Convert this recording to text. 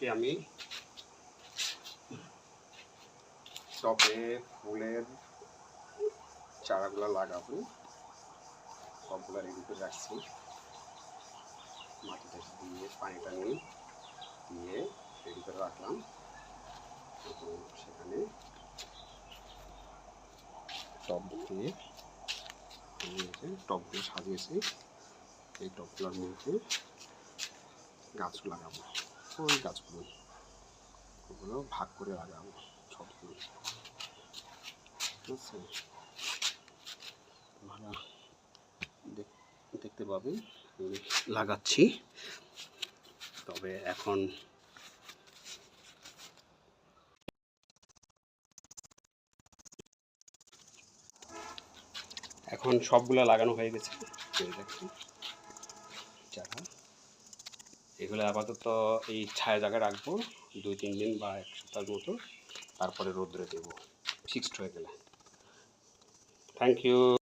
আজকে আমি টবে ফুলের চারাগুলো লাগাবো। সবগুলো রেডি করে রাখছি, মাটিটা দিয়ে পানিটা নিয়ে দিয়ে রেডি করে রাখলাম। এখন সেখানে টব দিয়ে সাজিয়েছি। এই টবগুলোর মধ্যে গাছ লাগাবো। ওই গাছগুলো ওগুলো ভাগ করে লাগাবো সবগুলো, ঠিক আছে? ভালো দেখতে পাবেন লাগাচ্ছি। তবে এখন সবগুলো লাগানো হয়ে গেছে। দেখুন চারা, এগুলো আপাতত এই ছায়া জায়গায় রাখবো 2-3 দিন বা 1 সপ্তাহের মতো, তারপরে রোদ্রে দেবো ফিক্সড হয়ে গেলে। Thank you.